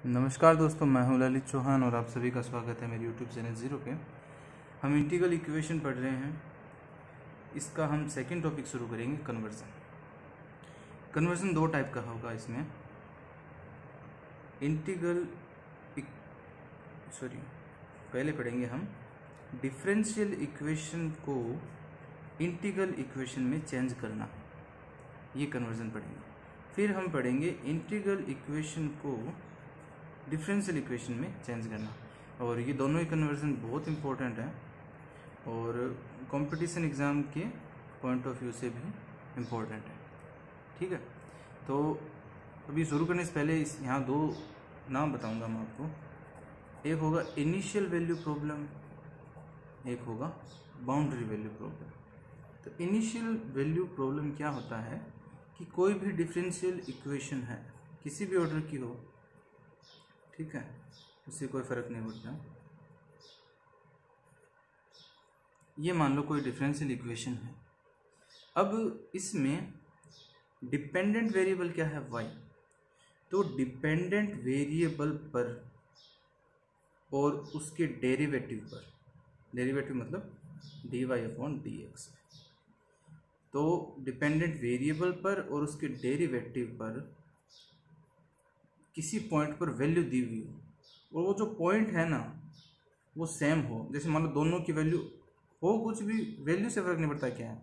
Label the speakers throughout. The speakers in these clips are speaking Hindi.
Speaker 1: नमस्कार दोस्तों, मैं हूं ललित चौहान और आप सभी का स्वागत है मेरे YouTube चैनल ज़ीरो पे। हम इंटीग्रल इक्वेशन पढ़ रहे हैं। इसका हम सेकंड टॉपिक शुरू करेंगे, कन्वर्जन। कन्वर्जन दो टाइप का होगा इसमें। पहले पढ़ेंगे हम डिफरेंशियल इक्वेशन को इंटीग्रल इक्वेशन में चेंज करना, ये कन्वर्जन पढ़ेंगे। फिर हम पढ़ेंगे इंटीग्रल इक्वेशन को डिफरेंशियल इक्वेशन में चेंज करना, और ये दोनों ही कन्वर्जन बहुत इंपॉर्टेंट है और कंपटीशन एग्ज़ाम के पॉइंट ऑफ व्यू से भी इम्पोर्टेंट है। ठीक है, तो अभी शुरू करने से पहले यहाँ दो नाम बताऊंगा मैं आपको। एक होगा इनिशियल वैल्यू प्रॉब्लम, एक होगा बाउंड्री वैल्यू प्रॉब्लम। तो इनिशियल वैल्यू प्रॉब्लम क्या होता है कि कोई भी डिफरेंशियल इक्वेशन है, किसी भी ऑर्डर की हो, ठीक है, उससे कोई फ़र्क नहीं पड़ता। ये मान लो कोई डिफरेंशियल इक्वेशन है। अब इसमें डिपेंडेंट वेरिएबल क्या है, y। तो डिपेंडेंट वेरिएबल पर और उसके डेरिवेटिव पर, डेरिवेटिव मतलब dy/dx, तो डिपेंडेंट वेरिएबल पर और उसके डेरिवेटिव पर किसी पॉइंट पर वैल्यू दी हुई हो और वो जो पॉइंट है ना वो सेम हो। जैसे मान लो दोनों की वैल्यू हो, कुछ भी वैल्यू से फ़र्क नहीं पड़ता क्या है,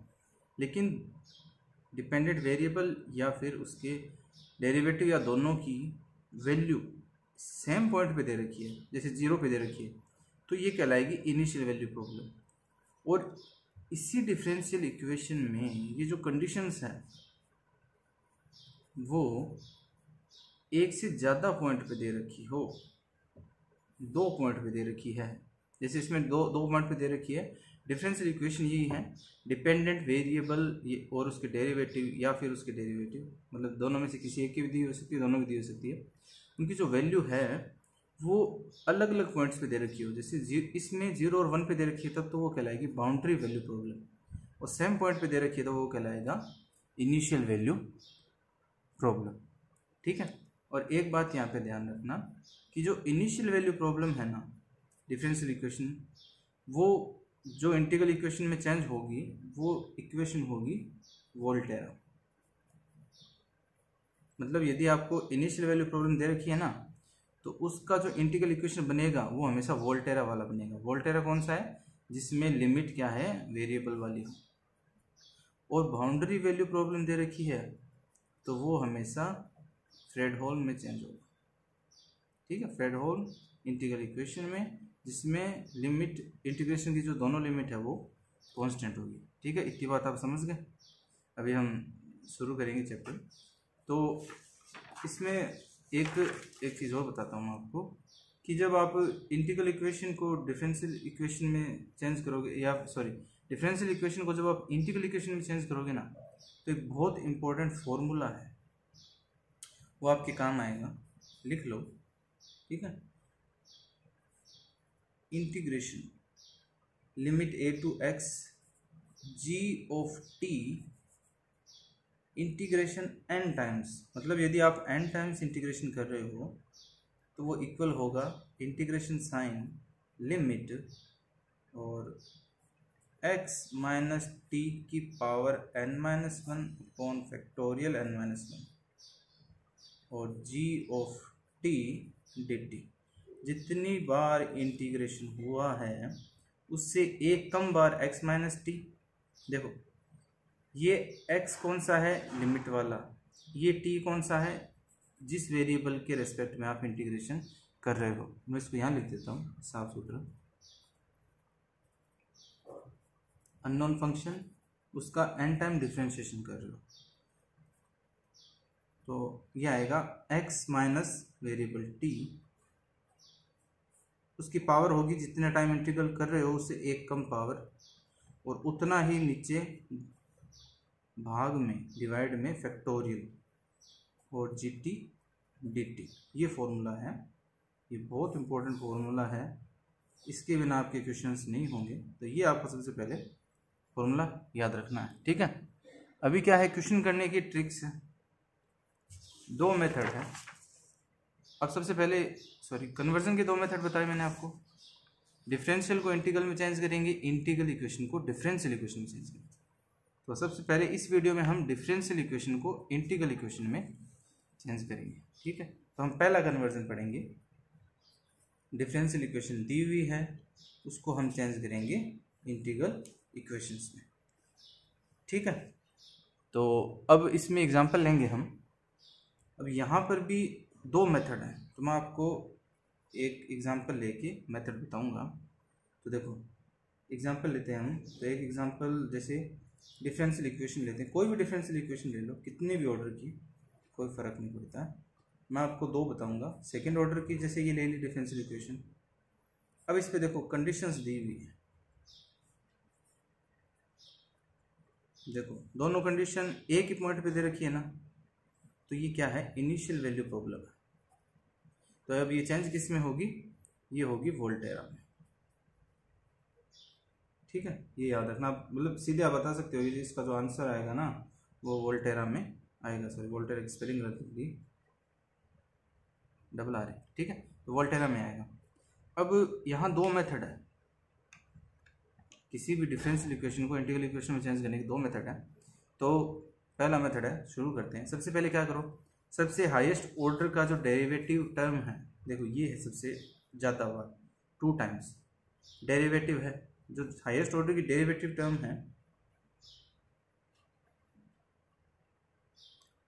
Speaker 1: लेकिन डिपेंडेंट वेरिएबल या फिर उसके डेरिवेटिव या दोनों की वैल्यू सेम पॉइंट पे दे रखी है, जैसे 0 पे दे रखी है, तो ये कहलाएगी इनिशियल वैल्यू प्रॉब्लम। और इसी डिफरेंशियल इक्वेशन में ये जो कंडीशंस हैं वो एक से ज़्यादा पॉइंट पे दे रखी हो, 2 पॉइंट पे दे रखी है। जैसे इसमें दो पॉइंट पे दे रखी है। डिफरेंशियल इक्वेशन यही है, डिपेंडेंट वेरिएबल और उसके डेरिवेटिव या फिर उसके डेरिवेटिव, मतलब दोनों में से किसी एक की भी दी हो सकती है, दोनों की दी हो सकती है। उनकी जो वैल्यू है वो अलग अलग पॉइंट्स पे दे रखी हो। जैसे इसमें 0 और 1 पे दे रखी है तब तो वो कहलाएगी बाउंड्री वैल्यू प्रॉब्लम, और सेम पॉइंट पे दे रखी है तो वो कहलाएगा इनिशियल वैल्यू प्रॉब्लम। ठीक है, और एक बात यहाँ पे ध्यान रखना कि जो इनिशियल वैल्यू प्रॉब्लम है ना डिफरेंशियल इक्वेशन, वो जो इंटीग्रल इक्वेशन में चेंज होगी वो इक्वेशन होगी वोल्टेरा। मतलब यदि आपको इनिशियल वैल्यू प्रॉब्लम दे रखी है ना, तो उसका जो इंटीग्रल इक्वेशन बनेगा वो हमेशा वोल्टेरा वाला बनेगा। वोल्टेरा कौन सा है, जिसमें लिमिट क्या है, वेरिएबल वाली हो। और बाउंड्री वैल्यू प्रॉब्लम दे रखी है तो वो हमेशा फ्रेडहोल्म में चेंज होगा। ठीक है, फ्रेडहोल्म इंटीग्रल इक्वेशन में, जिसमें लिमिट, इंटीग्रेशन की जो दोनों लिमिट है वो कांस्टेंट होगी। ठीक है, इतनी बात आप समझ गए। अभी हम शुरू करेंगे चैप्टर। तो इसमें एक चीज़ और बताता हूँ आपको कि जब आप इंटीग्रल इक्वेशन को डिफरेंशियल इक्वेशन में चेंज करोगे, या सॉरी डिफरेंशियल इक्वेशन को जब आप इंटीग्रल इक्वेशन में चेंज करोगे ना, तो एक बहुत इंपॉर्टेंट फॉर्मूला है, वो आपके काम आएगा, लिख लो। ठीक है, integration limit a to x g of t integration n times, मतलब यदि आप n टाइम्स इंटीग्रेशन कर रहे हो तो वो इक्वल होगा इंटीग्रेशन साइन लिमिट और x माइनस टी की power n-1 upon factorial n-1 और g ऑफ t dt। जितनी बार इंटीग्रेशन हुआ है उससे एक कम बार x माइनस टी। देखो ये x कौन सा है, लिमिट वाला, ये t कौन सा है, जिस वेरिएबल के रेस्पेक्ट में आप इंटीग्रेशन कर रहे हो। मैं इसको यहाँ लिख देता हूँ साफ सुथरा। अननोन फंक्शन, उसका n टाइम डिफरेंशिएशन कर रहे हो तो ये आएगा x माइनस वेरिएबल t, उसकी पावर होगी जितने टाइम इंटीग्रल कर रहे हो उससे एक कम पावर, और उतना ही नीचे भाग में डिवाइड में फैक्टोरियल और gt dt। ये फॉर्मूला है, ये बहुत इंपॉर्टेंट फॉर्मूला है, इसके बिना आपके क्वेश्चंस नहीं होंगे। तो ये आपको सबसे पहले फॉर्मूला याद रखना है। ठीक है, अभी क्या है, क्वेश्चन करने की ट्रिक्स है। 2 मेथड है। अब सबसे पहले कन्वर्जन के दो मेथड बताए मैंने आपको। डिफरेंशियल को इंटीग्रल में चेंज करेंगे, इंटीग्रल इक्वेशन को डिफरेंशियल इक्वेशन में चेंज करेंगे। तो सबसे पहले इस वीडियो में हम डिफरेंशियल इक्वेशन को इंटीग्रल इक्वेशन में चेंज करेंगे, ठीक है। तो हम पहला कन्वर्जन पढ़ेंगे। डिफरेंशियल इक्वेशन दी हुई है, उसको हम चेंज करेंगे इंटीग्रल इक्वेशंस में, ठीक है। तो अब इसमें एग्जांपल लेंगे हम। अब यहाँ पर भी दो मेथड हैं, तो मैं आपको एक एग्जांपल लेके मेथड बताऊंगा। तो देखो एग्जांपल लेते हैं हम। तो एक एग्जांपल जैसे डिफरेंशियल इक्वेशन लेते हैं, कोई भी डिफरेंशियल इक्वेशन ले लो, कितने भी ऑर्डर की, कोई फ़र्क नहीं पड़ता। मैं आपको दो बताऊंगा। सेकंड ऑर्डर की जैसे ये ले ली डिफरेंशियल इक्वेशन। अब इस पे देखो कंडीशंस दी हुई है, देखो दोनों कंडीशन एक ही पॉइंट पे दे रखी है ना। तो ये क्या है, इनिशियल वैल्यू प्रॉब्लम है। तो अब ये चेंज किस में होगी, ये होगी वोल्टेरा में, ठीक है। ये याद रखना, मतलब सीधे आप बता सकते हो कि इसका जो आंसर आएगा ना वो वोल्टेरा में आएगा। सॉरी वोल्टेरा की स्पेलिंग रख दी, डबल आर है, ठीक है। तो वोल्टेरा में आएगा। अब यहाँ दो मेथड है, किसी भी डिफरेंशियल इक्वेशन को इंटीग्रल इक्वेशन में चेंज करने के दो मेथड है। तो पहला मेथड है, शुरू करते हैं। सबसे पहले क्या करो, सबसे हाईएस्ट ऑर्डर का जो डेरिवेटिव टर्म है, देखो ये है सबसे ज़्यादा हुआ 2 टाइम्स डेरिवेटिव है। जो हाईएस्ट ऑर्डर की डेरिवेटिव टर्म है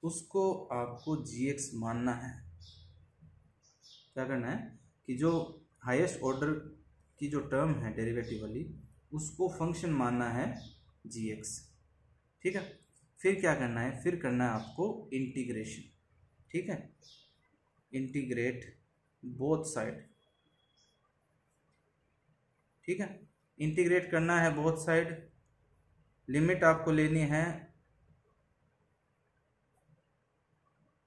Speaker 1: उसको आपको gx मानना है। क्या करना है कि जो हाईएस्ट ऑर्डर की जो टर्म है डेरिवेटिव वाली, उसको फंक्शन मानना है gx, ठीक है। फिर क्या करना है, फिर करना है आपको इंटीग्रेशन, ठीक है। इंटीग्रेट बोथ साइड, ठीक है। इंटीग्रेट करना है बोथ साइड। लिमिट आपको लेनी है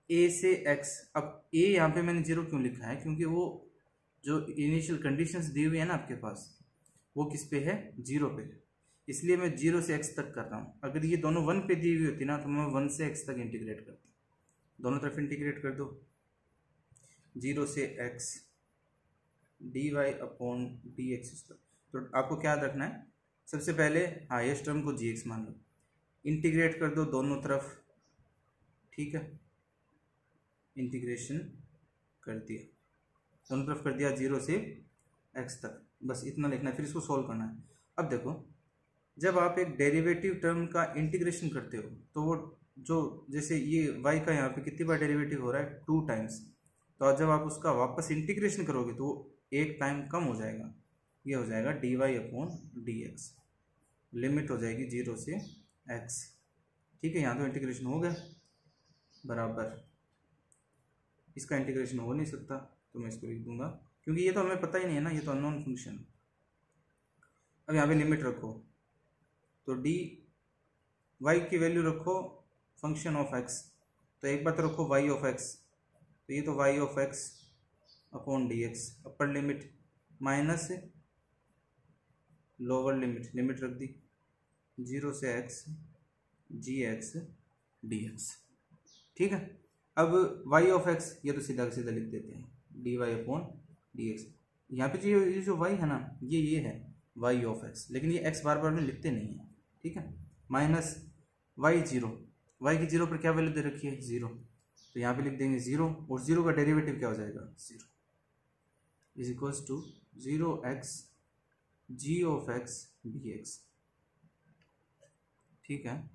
Speaker 1: a से x। अब a यहाँ पे मैंने 0 क्यों लिखा है, क्योंकि वो जो इनिशियल कंडीशंस दी हुई है ना आपके पास, वो किस पे है, 0 पे, इसलिए मैं 0 से x तक कर रहा हूँ। अगर ये दोनों 1 पे दी हुई होती ना तो मैं 1 से x तक इंटीग्रेट करता। दोनों तरफ इंटीग्रेट कर दो, 0 से x dy/dx। तो आपको क्या याद रखना है, सबसे पहले हाईएस्ट टर्म को gx मान लो, इंटीग्रेट कर दो दोनों तरफ, ठीक है। इंटीग्रेशन कर दिया, दोनों तरफ कर दिया 0 से x तक, बस इतना लिखना है। फिर इसको सॉल्व करना है। अब देखो जब आप एक डेरिवेटिव टर्म का इंटीग्रेशन करते हो तो वो जो जैसे ये y का यहाँ पे कितनी बार डेरिवेटिव हो रहा है, 2 टाइम्स। तो जब आप उसका वापस इंटीग्रेशन करोगे तो एक टाइम कम हो जाएगा, ये हो जाएगा dy/dx। लिमिट हो जाएगी 0 से x, ठीक है। यहाँ तो इंटीग्रेशन हो गया बराबर, इसका इंटीग्रेशन हो नहीं सकता तो मैं इसको लिख दूंगा, क्योंकि ये तो हमें पता ही नहीं है ना, ये तो अननोन फंक्शन। अब यहाँ पे लिमिट रखो, तो डी वाई की वैल्यू रखो फंक्शन ऑफ एक्स, तो एक बार तो रखो वाई ऑफ एक्स, तो ये तो y of x upon d x. Upper limit minus lower limit, limit रख दी 0 से x g x d x, ठीक है। अब y ऑफ x ये तो सीधा सीधा लिख देते हैं dy/dx। यहाँ पे ये जो y है ना, ये है y ऑफ x, लेकिन ये x बार बार में लिखते नहीं है, ठीक है। माइनस y0, y की 0 पर क्या वैल्यू दे रखी है, 0, तो यहाँ पे लिख देंगे 0, और 0 का डेरिवेटिव क्या हो जाएगा, 0 is equals to 0x g of x dx, ठीक है।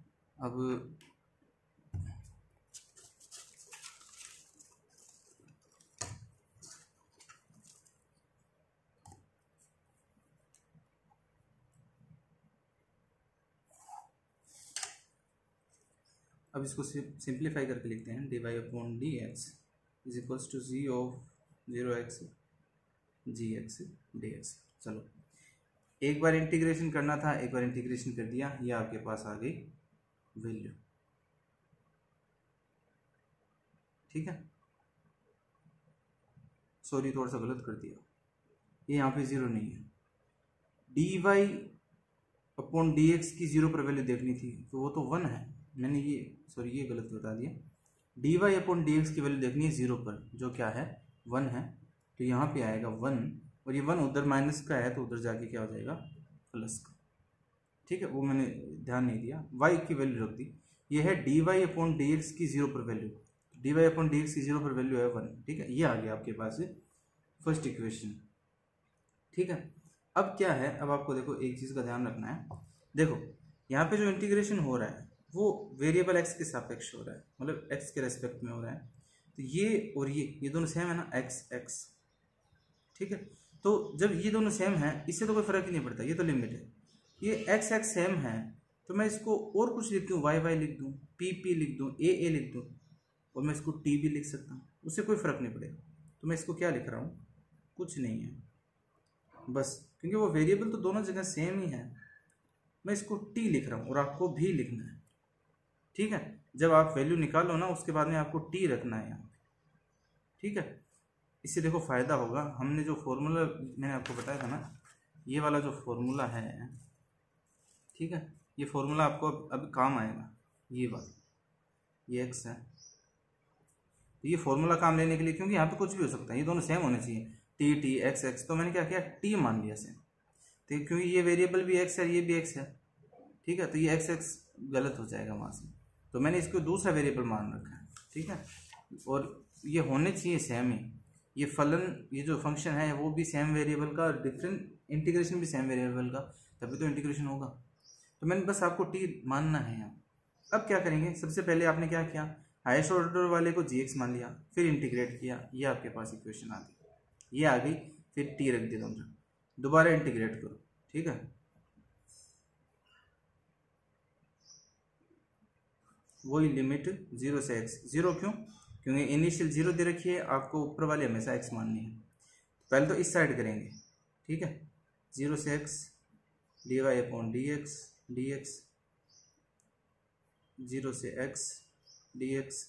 Speaker 1: अब इसको सिंप्लीफाई करके लिखते हैं, dy/dx is equals to g of 0x gx dx। चलो एक बार इंटीग्रेशन करना था, एक बार इंटीग्रेशन कर दिया, ये आपके पास आ गई वैल्यू, ठीक है। सॉरी थोड़ा सा गलत कर दिया, ये यहाँ पे 0 नहीं है। dy/dx की 0 पर वैल्यू देखनी थी, तो वो तो 1 है, मैंने ये सॉरी ये गलत बता दिया। dy/dx की वैल्यू देखनी है 0 पर, जो क्या है 1 है तो यहाँ पे आएगा 1, और ये 1 उधर माइनस का है तो उधर जाके क्या हो जाएगा प्लस का। ठीक है, वो मैंने ध्यान नहीं दिया, y की वैल्यू रख दी। ये है dy/dx की 0 पर वैल्यू, dy/dx की 0 पर वैल्यू है 1। ठीक है, ये आ गया आपके पास फर्स्ट इक्वेशन। ठीक है, अब क्या है, अब आपको देखो एक चीज़ का ध्यान रखना है। देखो यहाँ पे जो इंटीग्रेशन हो रहा है वो वेरिएबल x के सापेक्ष हो रहा है, मतलब x के रेस्पेक्ट में हो रहा है। तो ये और ये दोनों सेम है ना, x। ठीक है, तो जब ये दोनों सेम है इससे तो कोई फर्क ही नहीं पड़ता, ये तो लिमिट है। ये x सेम है तो मैं इसको और कुछ लिख दूँ, y लिख दूँ, p लिख दूँ, a लिख दूँ, और मैं इसको t भी लिख सकता हूँ, उससे कोई फर्क नहीं पड़ेगा। तो मैं इसको क्या लिख रहा हूँ, कुछ नहीं है, बस क्योंकि वो वेरिएबल तो दोनों जगह सेम ही है, मैं इसको t लिख रहा हूँ और आपको भी लिखना है। ठीक है, जब आप वैल्यू निकालो ना उसके बाद में आपको t रखना है यहाँ पे। ठीक है, इससे देखो फ़ायदा होगा, हमने जो फॉर्मूला मैंने आपको बताया था ना, ये वाला जो फॉर्मूला है, ठीक है, ये फॉर्मूला आपको अब काम आएगा। ये वाला ये x है, तो ये फॉर्मूला काम लेने के लिए, क्योंकि यहाँ पे कुछ भी हो सकता है, ये दोनों सेम होने चाहिए, t x, तो मैंने क्या किया t मान लिया सेम, तो क्योंकि ये वेरिएबल भी x है ये भी x है। ठीक है, तो ये x गलत हो जाएगा वहाँ से, तो मैंने इसको दूसरा वेरिएबल मान रखा है। ठीक है, और ये होने चाहिए सेम ही, ये फलन, ये जो फंक्शन है वो भी सेम वेरिएबल का, और डिफरेंट इंटीग्रेशन भी सेम वेरिएबल का, तभी तो इंटीग्रेशन होगा। तो मैंने बस आपको t मानना है यहाँ। अब क्या करेंगे, सबसे पहले आपने क्या किया, हाईएस्ट ऑर्डर वाले को gx मान लिया, फिर इंटीग्रेट किया, ये आपके पास इक्वेशन आ गई, ये आ गई, फिर t रख दिया तुमने, दोबारा इंटीग्रेट करो। ठीक है, वही लिमिट 0 से x, 0 क्यों, क्योंकि इनिशियल 0 दे रखी है, आपको ऊपर वाले हमेशा x माननी है। पहले तो इस साइड करेंगे। ठीक है, 0 से x dy/dx 0 से x dx।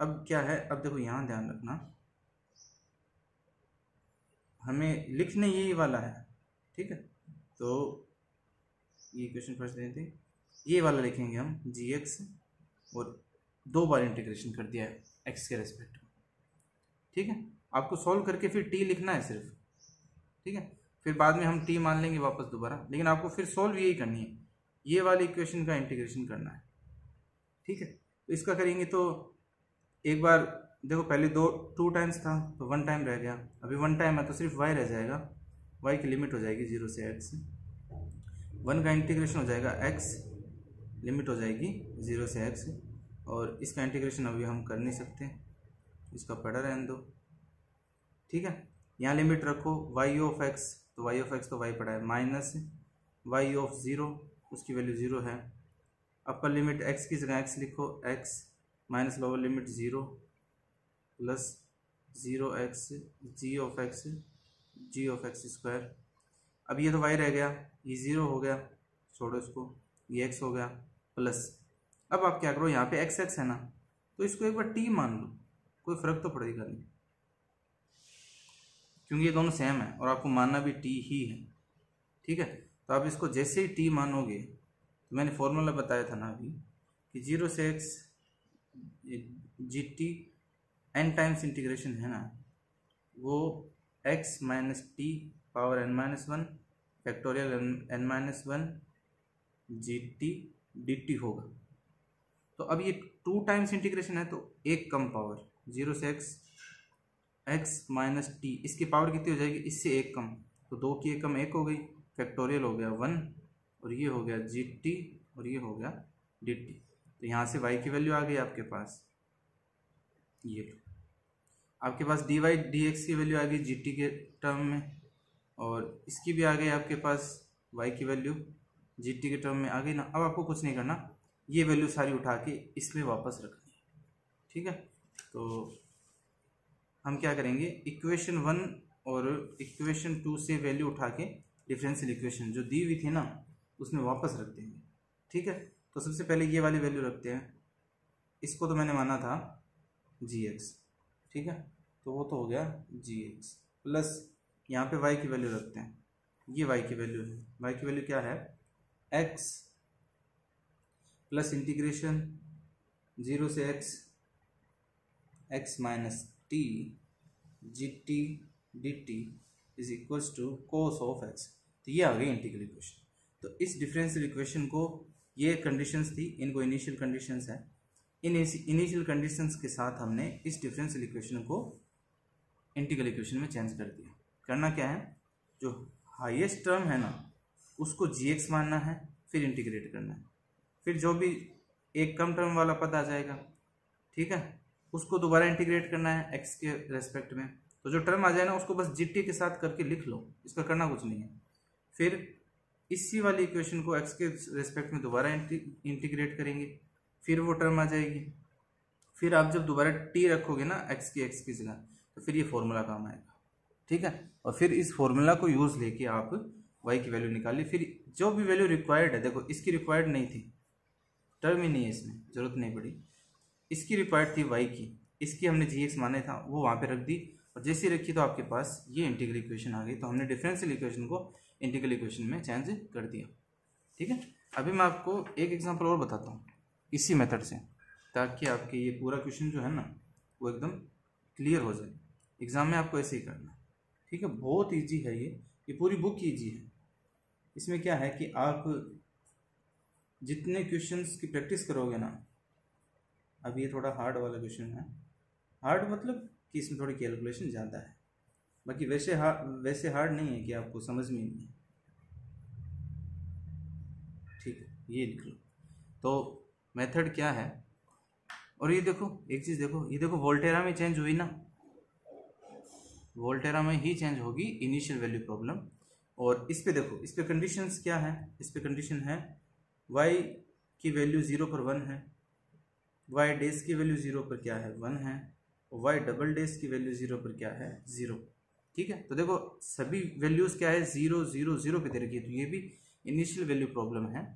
Speaker 1: अब क्या है, अब देखो यहाँ ध्यान रखना, हमें लिखने यही वाला है। ठीक है, तो ये इक्वेशन फर्स्ट देते हैं, ये वाला लिखेंगे हम gx, और 2 बार इंटीग्रेशन कर दिया है x के रेस्पेक्ट में। ठीक है, आपको सॉल्व करके फिर t लिखना है सिर्फ। ठीक है, फिर बाद में हम t मान लेंगे वापस दोबारा, लेकिन आपको फिर सॉल्व यही करनी है, ये वाली इक्वेशन का इंटीग्रेशन करना है। ठीक है, तो इसका करेंगे तो एक बार देखो, पहले 2 टाइम्स था तो 1 टाइम रह गया, अभी 1 टाइम है तो सिर्फ y रह जाएगा, y की लिमिट हो जाएगी 0 से x, 1 का इंटीग्रेशन हो जाएगा x, लिमिट हो जाएगी 0 से x, और इसका इंटीग्रेशन अभी हम कर नहीं सकते, इसका पड़ा रहने दो। ठीक है, यहाँ लिमिट रखो y(x), तो y(x) तो y पड़ा है, माइनस y(0), उसकी वैल्यू 0 है। अपर लिमिट x की जगह x लिखो, x minus lower limit 0 plus 0x g(x) square. अब ये तो y रह गया, ये 0 हो गया, छोड़ो इसको, ये x हो गया, प्लस अब आप क्या करो, यहाँ पे x है ना, तो इसको एक बार t मान लो, कोई फर्क तो पड़ेगा नहीं, क्योंकि ये दोनों सेम है और आपको मानना भी t ही है। ठीक है, तो आप इसको जैसे ही t मानोगे, तो मैंने फॉर्मूला बताया था ना अभी कि 0 से x gt n times integration है ना, वो x minus T power n-1 factorial n-1 gt dt होगा। तो अब ये 2 टाइम्स इंटीग्रेशन है तो एक कम पावर, 0 से x माइनस टी, इसकी पावर कितनी हो जाएगी, इससे एक कम, तो 2 की एक कम 1 हो गई, फैक्टोरियल हो गया 1, और ये हो गया gt, और ये हो गया dt। तो यहाँ से y की वैल्यू आ गई आपके पास, ये आपके पास dy dx की वैल्यू आ गई gt के टर्म में, और इसकी भी आ गई आपके पास y की वैल्यू gt के टर्म में आ गई ना। अब आपको कुछ नहीं करना, ये वैल्यू सारी उठा के इसमें वापस रखनी है। ठीक है, तो हम क्या करेंगे, इक्वेशन 1 और इक्वेशन 2 से वैल्यू उठा के डिफरेंशियल इक्वेशन जो दी हुई थी ना उसमें वापस रख देंगे। ठीक है, तो सबसे पहले ये वाली वैल्यू रखते हैं, इसको तो मैंने माना था gx। ठीक है, तो वो तो हो गया gx, प्लस यहाँ पे y की वैल्यू रखते हैं, ये y की वैल्यू है, y की वैल्यू क्या है, x प्लस इंटीग्रेशन 0 से x minus t g t d t is equals to cos of x. तो ये आ गई इंटीग्रल इक्वेशन। तो इस डिफरेंशियल इक्वेशन को, ये कंडीशंस थी, इनको इनिशियल कंडीशंस है, इन इनिशियल कंडीशंस के साथ हमने इस डिफरेंशियल इक्वेशन को इंटीग्रल इक्वेशन में चेंज कर दिया। करना क्या है, जो हाईएस्ट टर्म है ना उसको जी मानना है, फिर इंटीग्रेट करना है, फिर जो भी एक कम टर्म वाला पद आ जाएगा, ठीक है, उसको दोबारा इंटीग्रेट करना है एक्स के रेस्पेक्ट में। तो जो टर्म आ जाए ना उसको बस जीटी के साथ करके लिख लो, इसका करना कुछ नहीं है। फिर इसी वाली इक्वेशन को एक्स के रेस्पेक्ट में दोबारा इंटीग्रेट करेंगे, फिर वो टर्म आ जाएगी। फिर आप जब दोबारा टी रखोगे ना एक्स की जगह, तो फिर ये फॉर्मूला काम आएगा, ठीक है। और फिर इस फॉर्मूला को यूज़ लेके आप वाई की वैल्यू निकालिए। फिर जो भी वैल्यू रिक्वायर्ड है, देखो इसकी रिक्वायर्ड नहीं थी, टर्म ही नहीं है इसमें, जरूरत नहीं पड़ी, इसकी रिक्वायर्ड थी वाई की, इसकी हमने जी एक्स माने था, वो वहाँ पे रख दी, और जैसे रखी तो आपके पास ये इंटीग्रल इक्वेशन आ गई। तो हमने डिफरेंशियल इक्वेशन को इंटीग्रल इक्वेशन में चेंज कर दिया, ठीक है। अभी मैं आपको एक एग्जांपल और बताता हूँ इसी मेथड से, ताकि आपके ये पूरा क्वेश्चन जो है ना वो एकदम क्लियर हो जाए। एग्जाम में आपको ऐसे ही करना, ठीक है। बहुत ईजी है ये पूरी बुक ईजी है। इसमें क्या है कि आप जितने क्वेश्चंस की प्रैक्टिस करोगे ना, अब ये थोड़ा हार्ड वाला क्वेश्चन है, हार्ड मतलब कि इसमें थोड़ी कैलकुलेशन ज़्यादा है, बाकी वैसे हार्ड नहीं है कि आपको समझ में नहीं है, ठीक है। ये लिख लो। तो मेथड क्या है, और ये देखो एक चीज़ देखो, ये देखो वोल्टेरा में चेंज हुई ना, वोल्टेरा में ही चेंज होगी इनिशियल वैल्यू प्रॉब्लम। और इस पे देखो, इस पे कंडीशंस क्या है, इस पे कंडीशन है y की वैल्यू 0 पर 1 है, y डैश की वैल्यू 0 पर क्या है 1 है, और y डबल डैश की वैल्यू 0 पर क्या है 0, ठीक है। तो देखो सभी वैल्यूज़ क्या है 0 0 0 पे दे रखी है, तो ये भी इनिशियल वैल्यू प्रॉब्लम है।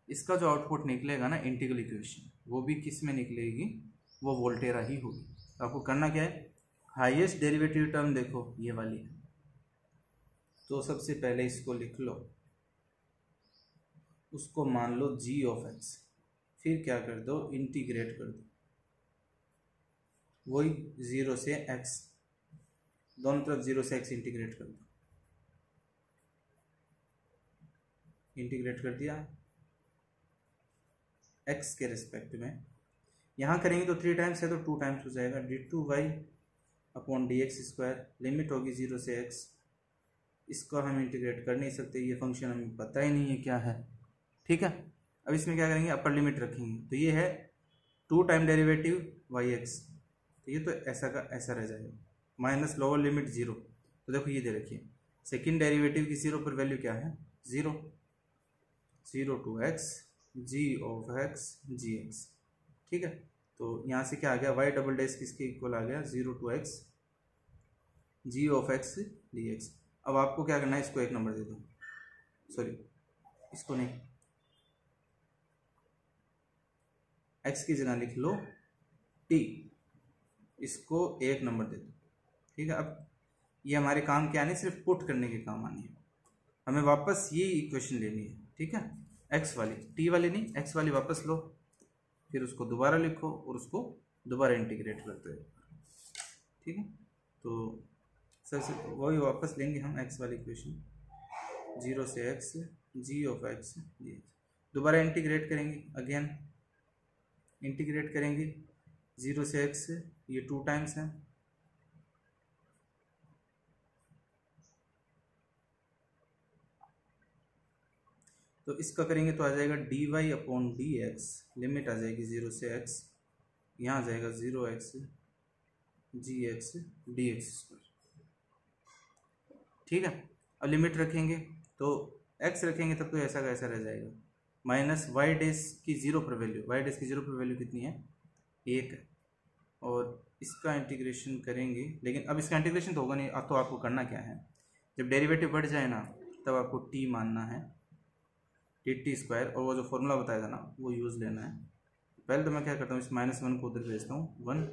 Speaker 1: इसका जो आउटपुट निकलेगा ना इंटीग्रल इक्वेशन, वो भी किस में निकलेगी, वो वोल्टेरा ही होगी। तो आपको करना क्या है, हाईएस्ट डेरिवेटिव टर्म देखो ये वाली है, तो सबसे पहले इसको लिख लो, उसको मान लो जी ऑफ एक्स, फिर क्या कर दो इंटीग्रेट कर दो, वही 0 से x, दोनों तरफ 0 से x इंटीग्रेट कर दो, इंटीग्रेट कर दिया x के रिस्पेक्ट में। यहाँ करेंगे तो 3 टाइम्स है तो 2 टाइम्स हो जाएगा, d2y अपॉन dx², लिमिट होगी 0 से x। इसको हम इंटीग्रेट कर नहीं सकते, ये फंक्शन हमें पता ही नहीं है क्या है, ठीक है। अब इसमें क्या करेंगे, अपर लिमिट रखेंगे, तो ये है 2 टाइम डेरिवेटिव yx, तो ये तो ऐसा का ऐसा रह जाएगा, माइनस लोअर लिमिट 0। तो देखो ये दे रखिए, सेकेंड डेरिवेटिव की 0 पर वैल्यू क्या है 0, 0 to x g of x gx, ठीक है। तो यहाँ से क्या आ गया, y डबल डैश किसके इक्वल आ गया 0 to x g of x dx। अब आपको क्या करना है, इसको एक नंबर दे दो, सॉरी इसको नहीं, x की जगह लिख लो t, इसको एक नंबर दे दो, ठीक है। अब ये हमारे काम क्या नहीं, सिर्फ पुट करने के काम आनी है, हमें वापस ये इक्वेशन लेनी है, ठीक है। x वाली, t वाली नहीं, x वाली वापस लो, फिर उसको दोबारा लिखो और उसको दोबारा इंटीग्रेट करते हैं, ठीक है। तो सबसे वही वापस लेंगे हम x वाली इक्वेशन, 0 से x g of x dx, दोबारा इंटीग्रेट करेंगे, अगेन इंटीग्रेट करेंगे 0 से x, ये 2 टाइम्स है, तो इसका करेंगे तो आ जाएगा dy अपॉन dx, लिमिट आ जाएगी 0 से x, यहाँ आ जाएगा 0x gx dx², ठीक है। अब लिमिट रखेंगे तो x रखेंगे तब तो ऐसा का ऐसा रह जाएगा, माइनस y डैश की 0 पर वैल्यू, y डैश की 0 पर वैल्यू कितनी है 1 है, और इसका इंटीग्रेशन करेंगे, लेकिन अब इसका इंटीग्रेशन तो होगा नहीं। अब तो आपको करना क्या है, जब डेरिवेटिव बढ़ जाए ना तब आपको t मानना है, dt², और वो जो फॉर्मूला बताया था ना वो यूज़ लेना है। पहले तो मैं क्या करता हूँ, इस -1 को उधर भेजता हूँ 1।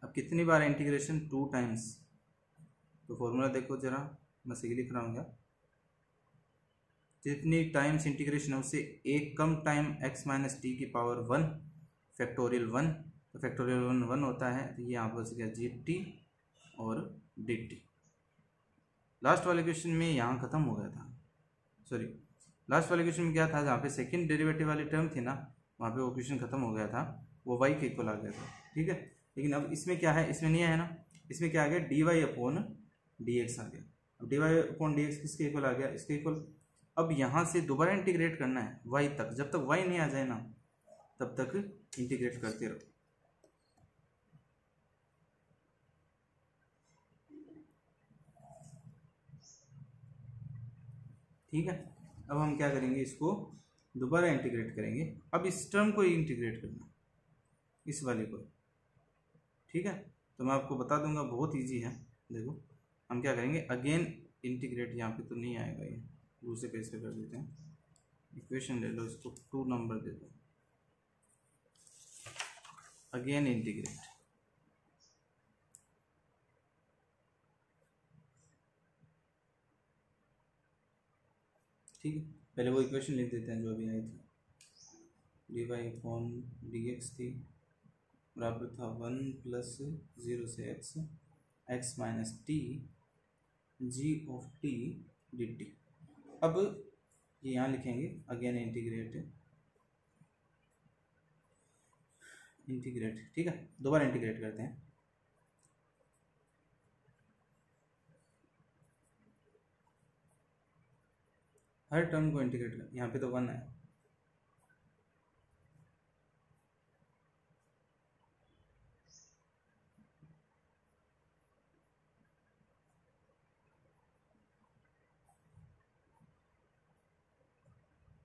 Speaker 1: अब कितनी बार इंटीग्रेशन 2 टाइम्स, तो फॉर्मूला देखो जरा, मैं सही लिख रहा हूँ क्या, जितनी टाइम्स इंटीग्रेशन है उससे एक कम टाइम x माइनस टी की पावर 1 फैक्टोरियल 1 तो फैक्टोरियल 1 होता है, तो ये यहाँ बच गया GT और DT। लास्ट वाले क्वेश्चन में यहाँ ख़त्म हो गया था, सॉरी लास्ट वाले क्वेश्चन में क्या था, जहाँ पे सेकंड डेरिवेटिव वाली टर्म थी ना, वहाँ पे वो क्वेश्चन खत्म हो गया था, वो y के इक्वल आ गया था, ठीक है। लेकिन अब इसमें क्या है, इसमें नहीं आया ना, इसमें क्या आ गया, dy/dx आ गया। अब dy/dx किसके इक्वल आ गया, इसके इक्वल। अब यहाँ से दोबारा इंटीग्रेट करना है y तक, जब तक y नहीं आ जाए ना तब तक इंटीग्रेट करते रहो। ठीक है, अब हम क्या करेंगे, इसको दोबारा इंटीग्रेट करेंगे। अब इस टर्म को इंटीग्रेट करना, इस वाले को, ठीक है। तो मैं आपको बता दूंगा, बहुत इजी है। देखो हम क्या करेंगे, अगेन इंटीग्रेट, यहाँ पे तो नहीं आएगा, ये दूसरे पेज पे कर देते हैं। इक्वेशन ले लो, इसको 2 नंबर दे दो, अगेन इंटीग्रेट। ठीक है, पहले वो इक्वेशन लिख देते हैं जो अभी आई थी, dy/dx थी बराबर था 1 + 0 से x minus t g(t) dt। अब ये यहाँ लिखेंगे, अगेन इंटीग्रेट, ठीक है। दोबारा इंटीग्रेट करते हैं। हर टर्म को इंटीग्रेट कर, यहाँ पे तो 1 है,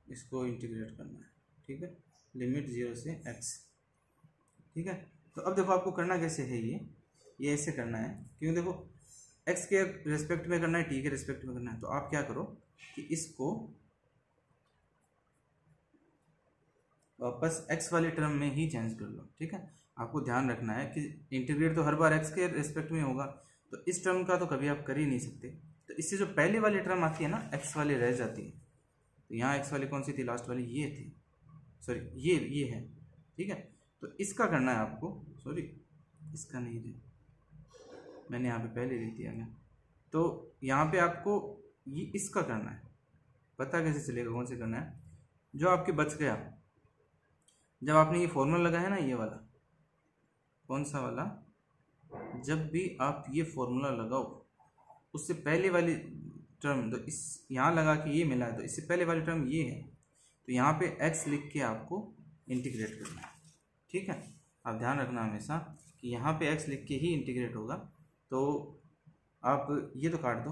Speaker 1: इसको इंटीग्रेट करना है, ठीक है, लिमिट 0 से x, ठीक है। तो अब देखो आपको करना कैसे है, ये ऐसे करना है, क्योंकि देखो x के रेस्पेक्ट में करना है, t के रेस्पेक्ट में करना है। तो आप क्या करो कि इसको वापस x वाले टर्म में ही चेंज कर लो, ठीक है। आपको ध्यान रखना है कि इंटीग्रेट तो हर बार x के रेस्पेक्ट में होगा, तो इस टर्म का तो कभी आप कर ही नहीं सकते। तो इससे जो पहले वाली टर्म आती है ना, x वाली रह जाती है। तो यहाँ x वाली कौन सी थी, लास्ट वाली ये थी, सॉरी ये है, ठीक है। तो इसका करना है आपको, सॉरी इसका नहीं थी, मैंने यहाँ पे पहले लिख दिया गया। तो यहाँ पे आपको ये इसका करना है, पता कैसे चलेगा कौन से करना है, जो आपके बच गया जब आपने ये फॉर्मूला लगाया ना, ये वाला, कौन सा वाला, जब भी आप ये फॉर्मूला लगाओ उससे पहले वाली टर्म, तो इस यहाँ लगा के ये मिला है, तो इससे पहले वाली टर्म ये है, तो यहाँ पे x लिख के आपको इंटीग्रेट करना है, ठीक है। आप ध्यान रखना हमेशा कि यहाँ पे x लिख के ही इंटीग्रेट होगा। तो आप ये तो काट दो,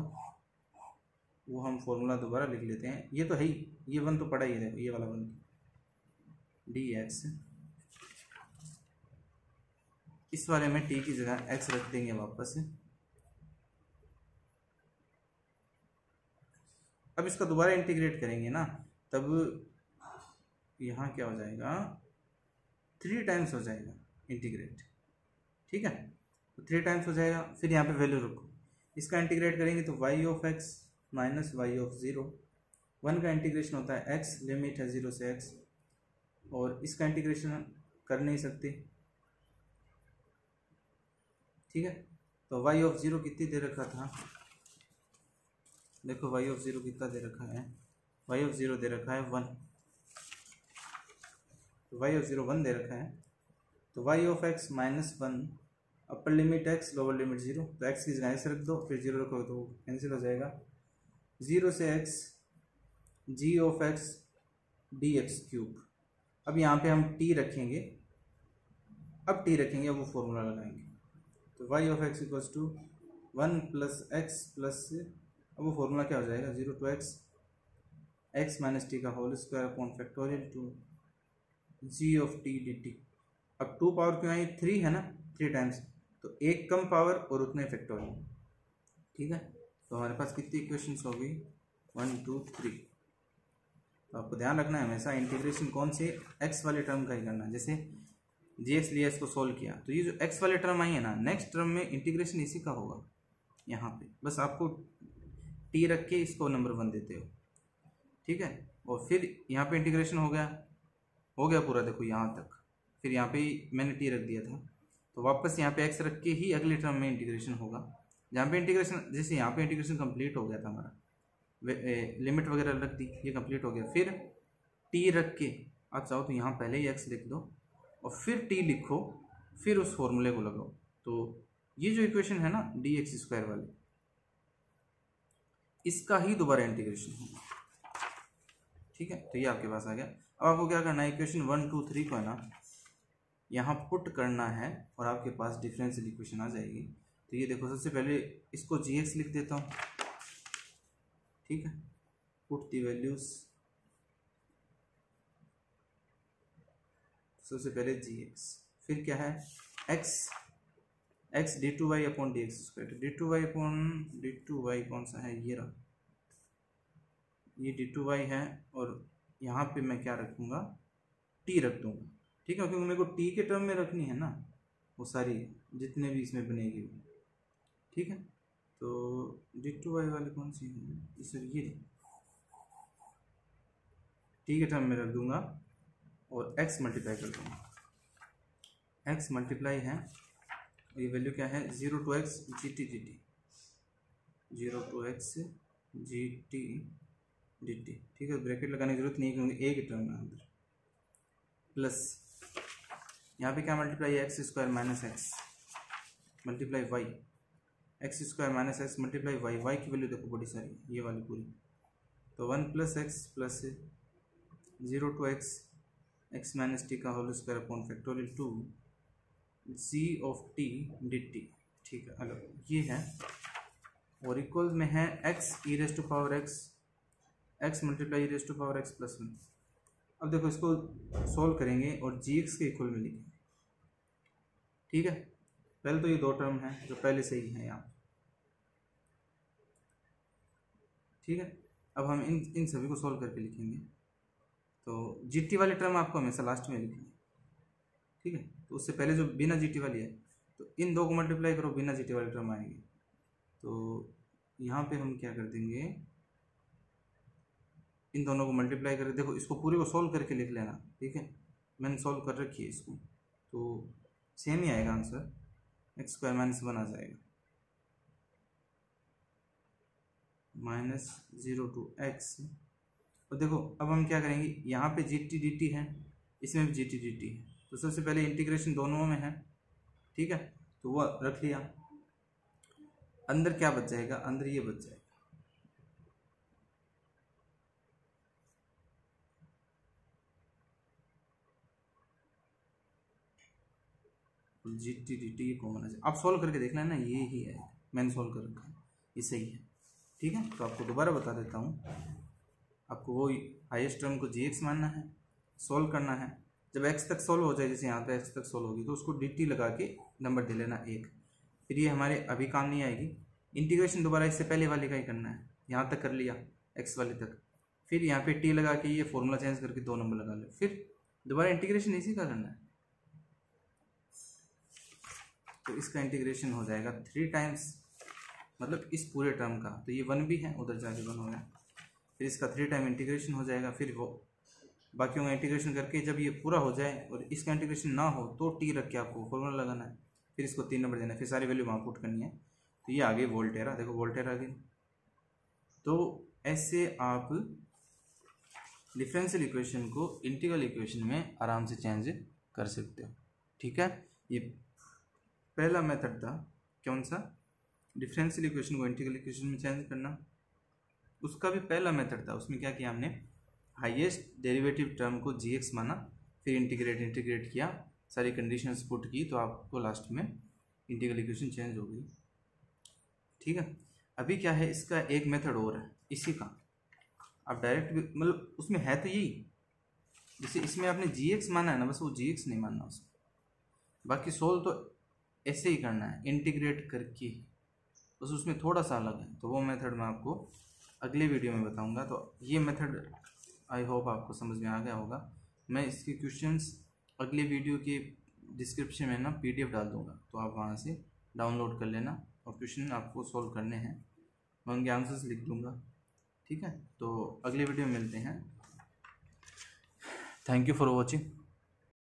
Speaker 1: वो हम फॉर्मूला दोबारा लिख लेते हैं, ये तो है ही, ये 1 तो पड़ा ही है, ये वाला 1 dx, इस वाले में t की जगह x रख देंगे वापस। अब इसका दोबारा इंटीग्रेट करेंगे ना, तब यहाँ क्या हो जाएगा, 3 टाइम्स हो जाएगा इंटीग्रेट, ठीक है। तो 3 टाइम्स हो जाएगा, फिर यहाँ पे वैल्यू रखो, इसका इंटीग्रेट करेंगे तो y(x) माइनस y(0), 1 का इंटीग्रेशन होता है x, लिमिट है 0 से x, और इसका इंटीग्रेशन कर नहीं सकते, ठीक है। तो y(0) कितनी दे रखा था, देखो y(0) कितना दे रखा है, y(0) दे रखा है 1, तो y(0) 1 दे रखा है। तो y(x) minus 1, upper limit x, lower limit 0, तो x की जगह रख दो, फिर 0 रखो तो कैंसिल हो जाएगा, 0 से x g(x) dx³। अब यहाँ पे हम t रखेंगे, अब वो फॉर्मूला लगाएंगे, तो y(x) = 1 + x प्लस, अब वो फॉर्मूला क्या हो जाएगा, 0 to x माइनस टी का whole square upon factorial two g(t) dt। अब 2 पावर क्यों आई, 3 है ना, 3 टाइम्स, तो एक कम पावर और उतने फैक्टोरियल, ठीक है। तो हमारे पास कितनी इक्वेशंस हो गई, 1 2 3। तो आपको ध्यान रखना है हमेशा इंटीग्रेशन कौन से x वाले टर्म का ही करना है। जैसे gx लिया, इसको सोल्व किया, तो ये जो x वाले टर्म आई है ना, नेक्स्ट टर्म में इंटीग्रेशन इसी का होगा, यहाँ पे बस आपको t रख के इसको नंबर 1 देते हो, ठीक है। और फिर यहाँ पे इंटीग्रेशन हो गया पूरा, देखो यहाँ तक, फिर यहाँ पे मैंने टी रख दिया था, तो वापस यहाँ पे एक्स रख के ही अगले टर्म में इंटीग्रेशन होगा। जहाँ पे इंटीग्रेशन, जैसे यहाँ पे इंटीग्रेशन कंप्लीट हो गया था हमारा, लिमिट वगैरह रख दी, ये कंप्लीट हो गया, फिर टी रख के आप चाहो तो यहाँ पहले ही एक्स लिख दो और फिर टी लिखो, फिर उस फॉर्मूले को लगाओ। तो ये जो इक्वेशन है ना डी एक्स स्क्वायर वाली, इसका ही दोबारा इंटीग्रेशन होगा। ठीक है, तो ये आपके पास आ गया। अब आपको क्या करना है, इक्वेशन 1 2 3 को है ना यहाँ पुट करना है और आपके पास डिफरेंशियल इक्वेशन आ जाएगी। तो ये देखो, सबसे पहले इसको जी एक्स लिख देता हूँ। ठीक है, पुट दी वैल्यूज, सबसे पहले जी एक्स, फिर क्या है x, x d two y upon d x square, d two y upon d two y कौन सा है, ये रहा, ये डी टू वाई है, और यहाँ पे मैं क्या रखूँगा, टी रख दूँगा। ठीक है, क्योंकि मेरे को टी के टर्म में रखनी है ना वो सारी, जितने भी इसमें बनेगी। ठीक है, तो डी टू वाई वाली कौन सी है, सर ये टी के टर्म में रख दूँगा और x मल्टीप्लाई कर दूँगा। x मल्टीप्लाई है, ये वैल्यू क्या है, 0 to x gt dt, 0 to x gt dt। ठीक है, ब्रैकेट लगाने की जरूरत नहीं है क्योंकि एक ही टर्म है अंदर, प्लस यहाँ पे क्या मल्टीप्लाई है, x square minus x multiply y, x square minus x multiply y, y की वैल्यू देखो बड़ी सारी, ये वाली पूरी, तो 1 plus x plus 0 to x x minus t का whole square upon factorial 2 G of t d t. ठीक है, अलग ये है, और इक्वल में है x e raise to power x, x multiply e raise to power x plus 1। अब देखो इसको सॉल्व करेंगे और जी एक्स के इक्वल में लिखेंगे। ठीक है, पहले तो ये दो टर्म है जो पहले से ही है यहाँ। ठीक है, अब हम इन सभी को सॉल्व करके लिखेंगे। तो जीटी वाली टर्म आपको हमेशा लास्ट में लिखनी है। ठीक है, तो उससे पहले जो बिना जीटी वाली है, तो इन दो को मल्टीप्लाई करो, बिना जीटी वाली टर्म आएगी। तो यहाँ पे हम क्या कर देंगे, इन दोनों को मल्टीप्लाई करके, देखो इसको पूरे को सॉल्व करके लिख लेना। ठीक है, मैंने सॉल्व कर रखी है इसको, तो सेम ही आएगा आंसर, एक्स स्क्वायर माइनस 1 आ जाएगा, माइनस 0 to x। और देखो अब हम क्या करेंगे, यहाँ पे जी टी डी टी है, इसमें भी जी टी डी टी है, तो सबसे पहले इंटीग्रेशन दोनों में है। ठीक है, तो वह रख लिया, अंदर क्या बच जाएगा, अंदर ये बच जाएगा, जी टी डी टी कॉमन है। आप सॉल्व करके देख लेना, ये ही है, मैंने सॉल्व कर रखा है, ये सही है। ठीक है, तो आपको दोबारा बता देता हूँ, आपको वो हाईएस्ट टर्म को जी एक्स मानना है, सॉल्व करना है। जब एक्स तक सॉल्व हो जाए, जैसे यहाँ पे एक्स तक सॉल्व होगी, तो उसको डी टी लगा के नंबर दे लेना 1। फिर ये हमारे अभी काम नहीं आएगी, इंटीग्रेशन दोबारा इससे पहले वाले का ही करना है, यहाँ तक कर लिया एक्स वाले तक, फिर यहाँ पे टी लगा के ये फॉर्मूला चेंज करके 2 नंबर लगा लो, फिर दोबारा इंटीग्रेशन इसी का करना है। तो इसका इंटीग्रेशन हो जाएगा 3 टाइम्स, मतलब इस पूरे टर्म का, तो ये 1 भी है, उधर जाके 1 हो गया, फिर इसका 3 टाइम इंटीग्रेशन हो जाएगा, फिर वो बाकियों का इंटीग्रेशन करके जब ये पूरा हो जाए और इसका इंटीग्रेशन ना हो तो टी रख के आपको फॉर्मूला लगाना है, फिर इसको 3 नंबर देना है, फिर सारी वैल्यू वहाँ पुट करनी है। तो ये आ गई वोल्टेरा, देखो वोल्टेरा आ गई। तो ऐसे आप डिफरेंशियल इक्वेशन को इंटीग्रल इक्वेशन में आराम से चेंज कर सकते हो। ठीक है, ये पहला मेथड था, कौन सा, डिफरेंशियल इक्वेशन को इंटीग्रल इक्वेशन में चेंज करना। उसका भी पहला मेथड था, उसमें क्या किया हमने, हाईएस्ट डेरिवेटिव टर्म को जी एक्स माना, फिर इंटीग्रेट किया, सारी कंडीशंस पुट की, तो आपको लास्ट में इंटीग्रल इक्वेशन चेंज हो गई। ठीक है, अभी क्या है, इसका एक मेथड और है इसी का, आप डायरेक्ट मतलब उसमें है तो यही, जैसे इसमें आपने जी एक्स माना है ना, बस वो जी एक्स नहीं मानना उसको, बाकी सोल्व तो ऐसे ही करना है इंटीग्रेट करके, बस उसमें थोड़ा सा अलग है। तो वो मेथड मैं आपको अगले वीडियो में बताऊंगा। तो ये मेथड आई होप आपको समझ में आ गया होगा। मैं इसके क्वेश्चंस अगले वीडियो के डिस्क्रिप्शन में ना पीडीएफ डाल दूंगा, तो आप वहाँ से डाउनलोड कर लेना और क्वेश्चन आपको सॉल्व करने हैं, मैं उनके आंसर्स लिख दूंगा। ठीक है, तो अगले वीडियो में मिलते हैं। Thank you for watching.